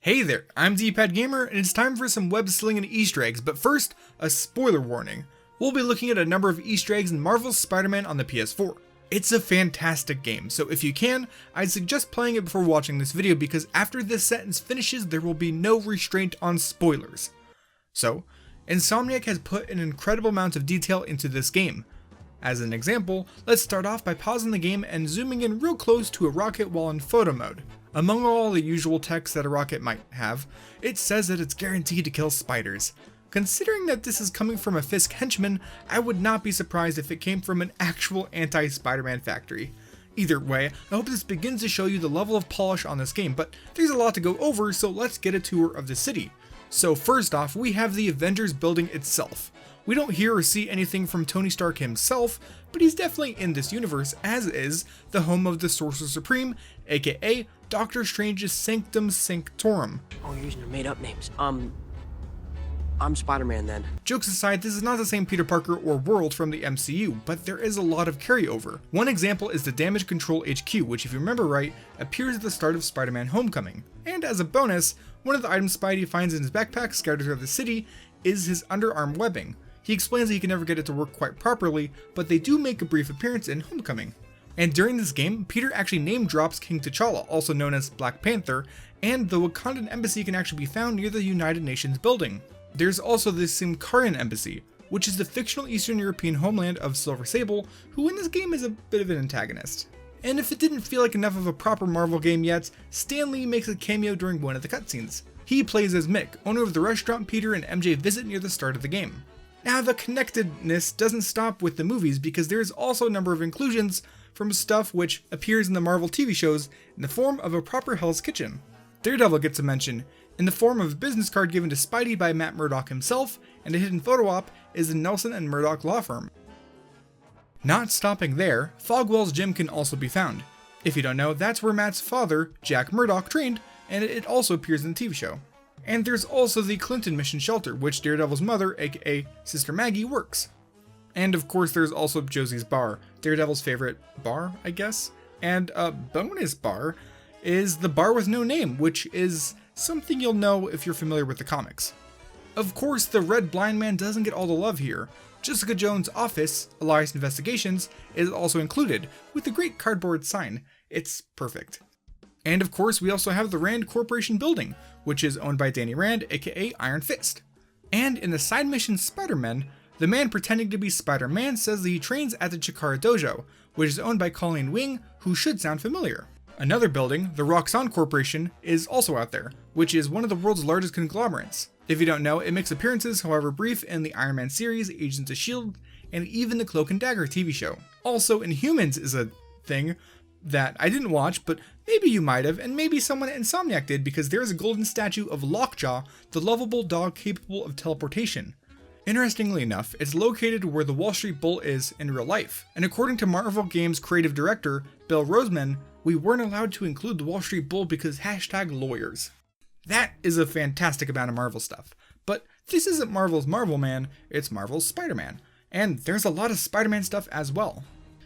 Hey there, I'm DPadGamer, and it's time for some web slinging Easter eggs, but first, a spoiler warning. We'll be looking at a number of Easter eggs in Marvel's Spider-Man on the PS4. It's a fantastic game, so if you can, I'd suggest playing it before watching this video because after this sentence finishes, there will be no restraint on spoilers. So, Insomniac has put an incredible amount of detail into this game. As an example, let's start off by pausing the game and zooming in real close to a rocket while in photo mode. Among all the usual text that a rocket might have, it says that it's guaranteed to kill spiders. Considering that this is coming from a Fisk henchman, I would not be surprised if it came from an actual anti-Spider-Man factory. Either way, I hope this begins to show you the level of polish on this game, but there's a lot to go over, so let's get a tour of the city. So first off, we have the Avengers building itself. We don't hear or see anything from Tony Stark himself, but he's definitely in this universe, as is the home of the Sorcerer Supreme, aka Doctor Strange's Sanctum Sanctorum. Oh, you're using your made up names. I'm Spider-Man then. Jokes aside, this is not the same Peter Parker or world from the MCU, but there is a lot of carryover. One example is the Damage Control HQ, which if you remember right, appears at the start of Spider-Man Homecoming. And as a bonus, one of the items Spidey finds in his backpack scattered throughout the city is his underarm webbing. He explains that he can never get it to work quite properly, but they do make a brief appearance in Homecoming. And during this game, Peter actually name drops King T'Challa, also known as Black Panther, and the Wakandan embassy can actually be found near the United Nations building. There's also the Symkarian embassy, which is the fictional Eastern European homeland of Silver Sable, who in this game is a bit of an antagonist. And if it didn't feel like enough of a proper Marvel game yet, Stan Lee makes a cameo during one of the cutscenes. He plays as Mick, owner of the restaurant Peter and MJ visit near the start of the game. Now the connectedness doesn't stop with the movies because there's also a number of inclusions from stuff which appears in the Marvel TV shows in the form of a proper Hell's Kitchen. Daredevil gets a mention in the form of a business card given to Spidey by Matt Murdock himself, and a hidden photo op is the Nelson and Murdock law firm. Not stopping there, Fogwell's gym can also be found. If you don't know, that's where Matt's father, Jack Murdock, trained, and it also appears in the TV show. And there's also the Clinton Mission Shelter, which Daredevil's mother, aka Sister Maggie, works. And of course there's also Josie's Bar, Daredevil's favorite bar, I guess? And a bonus bar is the Bar with No Name, which is something you'll know if you're familiar with the comics. Of course, the Red Blind Man doesn't get all the love here. Jessica Jones' office, Elias Investigations, is also included, with a great cardboard sign. It's perfect. And of course, we also have the Rand Corporation building, which is owned by Danny Rand, aka Iron Fist. And in the side mission Spider-Man, the man pretending to be Spider-Man says that he trains at the Chikara Dojo, which is owned by Colleen Wing, who should sound familiar. Another building, the Roxxon Corporation, is also out there, which is one of the world's largest conglomerates. If you don't know, it makes appearances, however brief, in the Iron Man series, Agents of S.H.I.E.L.D., and even the Cloak and Dagger TV show. Also, Inhumans is a thing that I didn't watch, but maybe you might have, and maybe someone at Insomniac did, because there's a golden statue of Lockjaw, the lovable dog capable of teleportation. Interestingly enough, it's located where the Wall Street Bull is in real life, and according to Marvel Games creative director Bill Roseman, we weren't allowed to include the Wall Street Bull because #lawyers. That is a fantastic amount of Marvel stuff, but this isn't Marvel's Marvel Man, it's Marvel's Spider-Man, and there's a lot of Spider-Man stuff as well.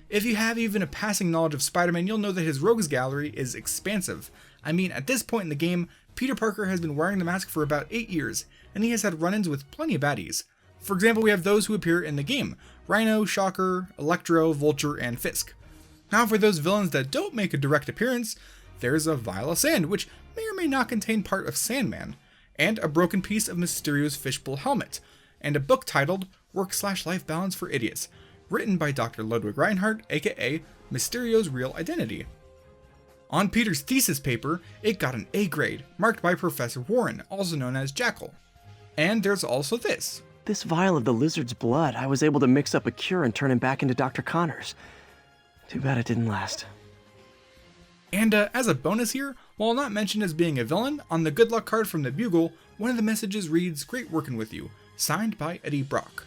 If you have even a passing knowledge of Spider-Man, you'll know that his rogues gallery is expansive. I mean, at this point in the game, Peter Parker has been wearing the mask for about 8 years, and he has had run-ins with plenty of baddies. For example, we have those who appear in the game: Rhino, Shocker, Electro, Vulture, and Fisk. Now for those villains that don't make a direct appearance, there's a vial of sand, which may or may not contain part of Sandman, and a broken piece of Mysterio's fishbowl helmet, and a book titled Work/Life Balance for Idiots, written by Dr. Ludwig Reinhardt, aka Mysterio's Real Identity. On Peter's thesis paper, it got an A grade, marked by Professor Warren, also known as Jackal. And there's also this. This vial of the lizard's blood, I was able to mix up a cure and turn him back into Dr. Connors. Too bad it didn't last. And as a bonus here, while not mentioned as being a villain, on the good luck card from the Bugle, one of the messages reads, "Great working with you," signed by Eddie Brock.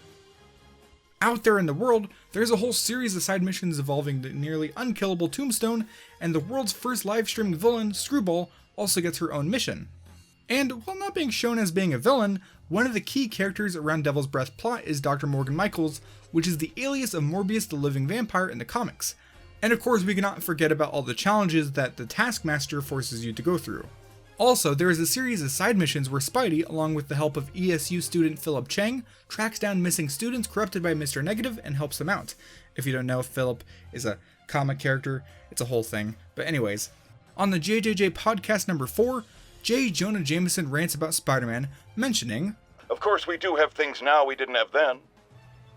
Out there in the world, there's a whole series of side missions involving the nearly unkillable Tombstone, and the world's first live-streamed villain, Screwball, also gets her own mission. And while not being shown as being a villain, one of the key characters around Devil's Breath plot is Dr. Morgan Michaels, which is the alias of Morbius the Living Vampire in the comics. And of course, we cannot forget about all the challenges that the Taskmaster forces you to go through. Also, there is a series of side missions where Spidey, along with the help of ESU student Philip Chang, tracks down missing students corrupted by Mr. Negative and helps them out. If you don't know, Philip is a comic character, it's a whole thing. But anyways, on the JJJ podcast number 4, J. Jonah Jameson rants about Spider-Man, mentioning, "Of course we do have things now we didn't have then.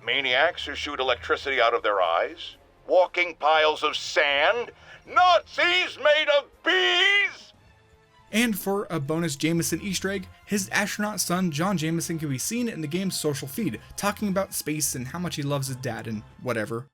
Maniacs who shoot electricity out of their eyes, walking piles of sand, Nazis made of bees!" And for a bonus Jameson Easter egg, his astronaut son John Jameson can be seen in the game's social feed, talking about space and how much he loves his dad and whatever.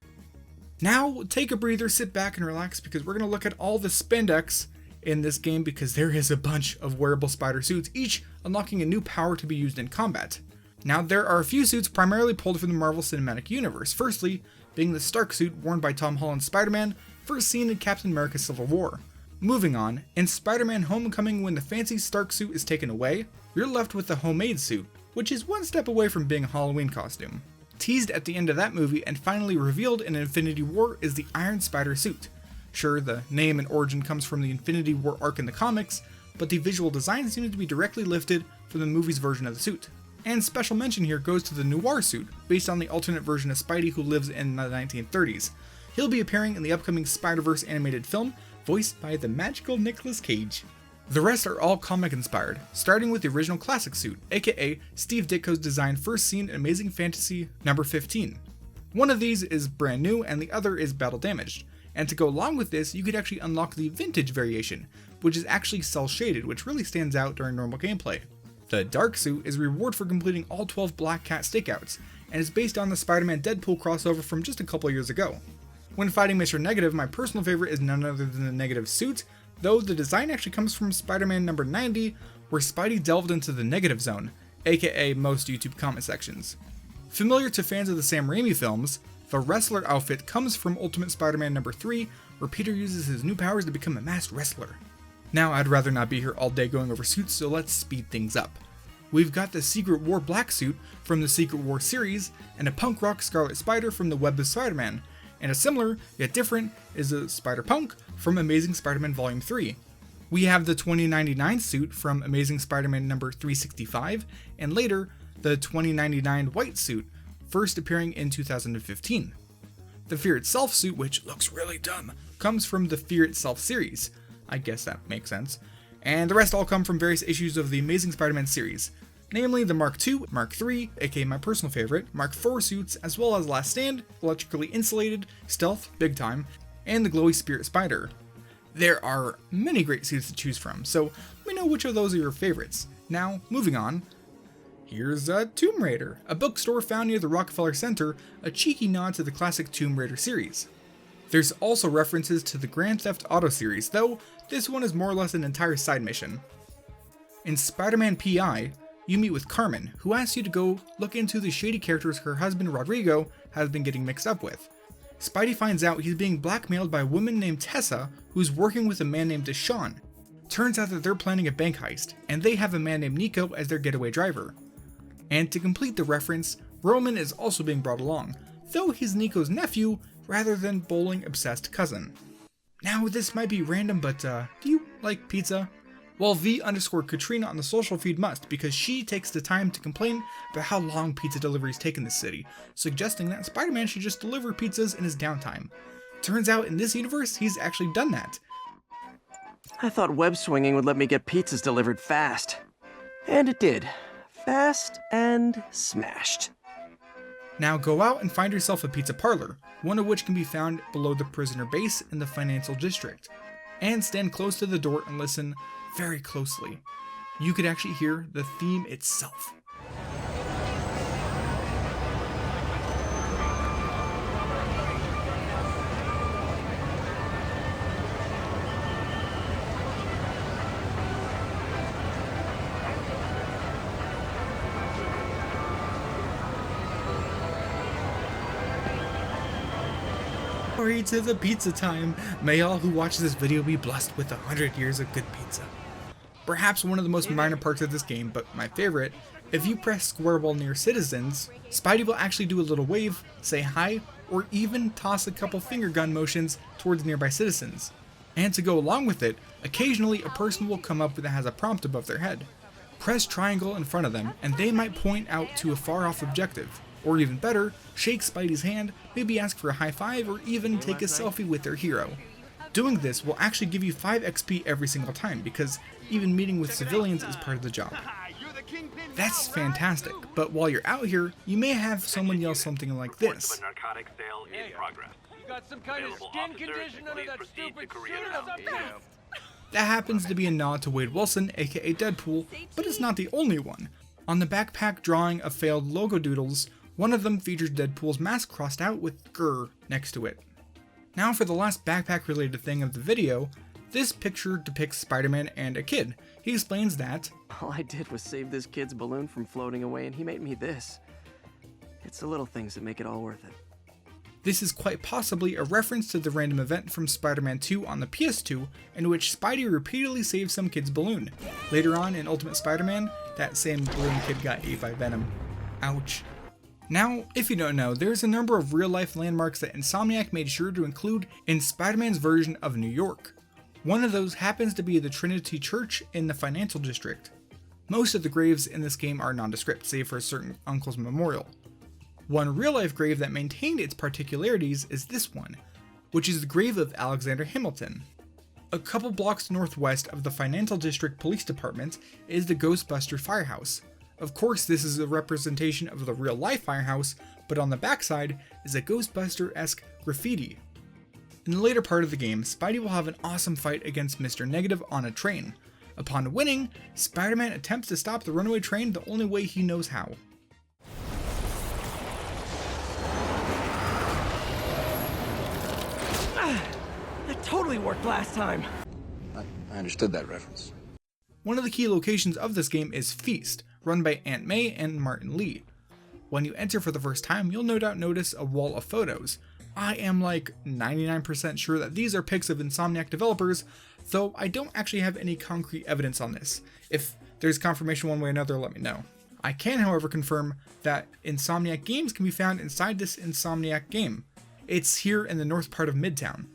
Now, take a breather, sit back and relax, because we're going to look at all the spandex in this game, because there is a bunch of wearable spider suits, each unlocking a new power to be used in combat. Now, there are a few suits primarily pulled from the Marvel Cinematic Universe, firstly being the Stark suit worn by Tom Holland's Spider-Man, first seen in Captain America Civil War. Moving on, in Spider-Man Homecoming, when the fancy Stark suit is taken away, you're left with the homemade suit, which is one step away from being a Halloween costume. Teased at the end of that movie and finally revealed in Infinity War is the Iron Spider suit. Sure, the name and origin comes from the Infinity War arc in the comics, but the visual design seems to be directly lifted from the movie's version of the suit. And special mention here goes to the Noir suit, based on the alternate version of Spidey who lives in the 1930s. He'll be appearing in the upcoming Spider-Verse animated film, voiced by the magical Nicolas Cage. The rest are all comic inspired, starting with the original classic suit, aka Steve Ditko's design first seen in Amazing Fantasy number 15. One of these is brand new and the other is battle damaged, and to go along with this you could actually unlock the vintage variation, which is actually cel shaded, which really stands out during normal gameplay. The dark suit is a reward for completing all 12 Black Cat stakeouts, and is based on the Spider-Man Deadpool crossover from just a couple years ago. When fighting Mr. Negative, my personal favorite is none other than the Negative suit, though the design actually comes from Spider-Man number 90, where Spidey delved into the Negative Zone, aka most YouTube comment sections. Familiar to fans of the Sam Raimi films, the wrestler outfit comes from Ultimate Spider-Man number 3, where Peter uses his new powers to become a masked wrestler. Now, I'd rather not be here all day going over suits, so let's speed things up. We've got the Secret War black suit from the Secret War series, and a punk rock Scarlet Spider from the Web of Spider-Man, and a similar, yet different, is a Spider-Punk from Amazing Spider-Man Volume 3. We have the 2099 suit from Amazing Spider-Man number 365, and later, the 2099 white suit, first appearing in 2015. The Fear Itself suit, which looks really dumb, comes from the Fear Itself series. I guess that makes sense. And the rest all come from various issues of the Amazing Spider-Man series, namely the Mark II, Mark III, aka my personal favorite, Mark IV suits, as well as Last Stand, electrically insulated, stealth, big time, and the glowy Spirit Spider. There are many great suits to choose from, so let me know which of those are your favorites. Now, moving on, here's Tomb Raider, a bookstore found near the Rockefeller Center, a cheeky nod to the classic Tomb Raider series. There's also references to the Grand Theft Auto series, though this one is more or less an entire side mission. In Spider-Man PI, you meet with Carmen, who asks you to go look into the shady characters her husband Rodrigo has been getting mixed up with. Spidey finds out he's being blackmailed by a woman named Tessa, who's working with a man named Deshawn. Turns out that they're planning a bank heist, and they have a man named Nico as their getaway driver. And to complete the reference, Roman is also being brought along, though he's Nico's nephew rather than bowling-obsessed cousin. Now, this might be random, but do you like pizza? Well, V_Katrina on the social feed must, because she takes the time to complain about how long pizza deliveries take in this city, suggesting that Spider-Man should just deliver pizzas in his downtime. Turns out in this universe, he's actually done that. I thought web swinging would let me get pizzas delivered fast. And it did. Fast and smashed. Now go out and find yourself a pizza parlor, one of which can be found below the prisoner base in the financial district. And stand close to the door and listen very closely. You could actually hear the theme itself. Glory to the pizza time! May all who watch this video be blessed with 100 years of good pizza. Perhaps one of the most minor parts of this game, but my favorite, if you press square while near citizens, Spidey will actually do a little wave, say hi, or even toss a couple finger gun motions towards nearby citizens. And to go along with it, occasionally a person will come up that has a prompt above their head. Press triangle in front of them and they might point out to a far off objective. Or even better, shake Spidey's hand, maybe ask for a high five, or even take a selfie with their hero. Doing this will actually give you 5 XP every single time, because even meeting with civilians is part of the job. That's fantastic, but while you're out here, you may have someone yell something like this. That happens to be a nod to Wade Wilson, aka Deadpool, but it's not the only one. On the backpack drawing of failed logo doodles, one of them features Deadpool's mask crossed out with grr next to it. Now for the last backpack related thing of the video, this picture depicts Spider-Man and a kid. He explains that, All I did was save this kid's balloon from floating away and he made me this. It's the little things that make it all worth it. this is quite possibly a reference to the random event from Spider-Man 2 on the PS2, in which Spidey repeatedly saves some kid's balloon. Later on in Ultimate Spider-Man, that same balloon kid got ate by Venom. Ouch. Now, if you don't know, there's a number of real-life landmarks that Insomniac made sure to include in Spider-Man's version of New York. One of those happens to be the Trinity Church in the Financial District. Most of the graves in this game are nondescript, save for a certain uncle's memorial. One real-life grave that maintained its particularities is this one, which is the grave of Alexander Hamilton. A couple blocks northwest of the Financial District Police Department is the Ghostbuster Firehouse. Of course, this is a representation of the real-life firehouse, but on the backside is a Ghostbuster-esque graffiti. In the later part of the game, Spidey will have an awesome fight against Mr. Negative on a train. Upon winning, Spider-Man attempts to stop the runaway train the only way he knows how. That totally worked last time. I understood that reference. One of the key locations of this game is Feast, run by Aunt May and Martin Lee. When you enter for the first time, you'll no doubt notice a wall of photos. I am like 99% sure that these are pics of Insomniac developers, though I don't actually have any concrete evidence on this. If there's confirmation one way or another, let me know. I can, however, confirm that Insomniac games can be found inside this Insomniac game. It's here in the north part of Midtown.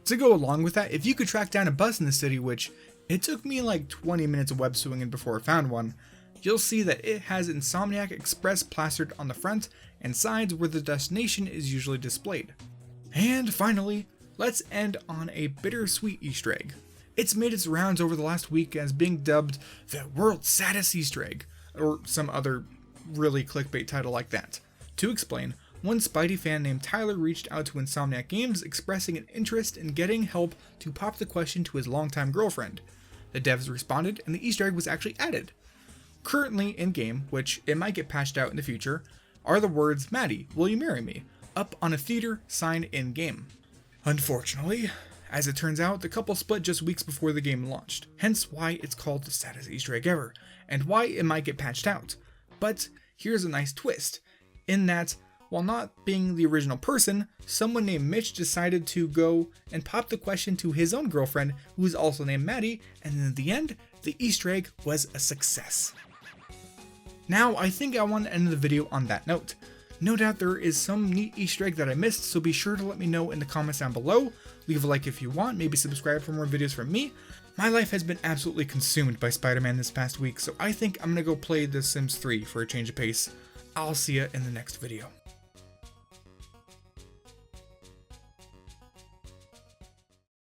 To go along with that, if you could track down a bus in the city, which it took me like 20 minutes of web swinging before I found one, you'll see that it has Insomniac Express plastered on the front and sides where the destination is usually displayed. And finally, let's end on a bittersweet Easter egg. It's made its rounds over the last week as being dubbed the world's saddest Easter egg, or some other really clickbait title like that. To explain, one Spidey fan named Tyler reached out to Insomniac Games expressing an interest in getting help to pop the question to his longtime girlfriend. The devs responded and the Easter egg was actually added. Currently in-game, which it might get patched out in the future, are the words, "Maddie, will you marry me?" up on a theater sign in-game. Unfortunately, as it turns out, the couple split just weeks before the game launched, hence why it's called the saddest Easter egg ever, and why it might get patched out. But here's a nice twist, in that, while not being the original person, someone named Mitch decided to go and pop the question to his own girlfriend, who is also named Maddie, and in the end, the Easter egg was a success. Now, I think I want to end the video on that note. No doubt there is some neat Easter egg that I missed, so be sure to let me know in the comments down below. Leave a like if you want, maybe subscribe for more videos from me. My life has been absolutely consumed by Spider-Man this past week, so I think I'm going to go play The Sims 3 for a change of pace. I'll see ya in the next video.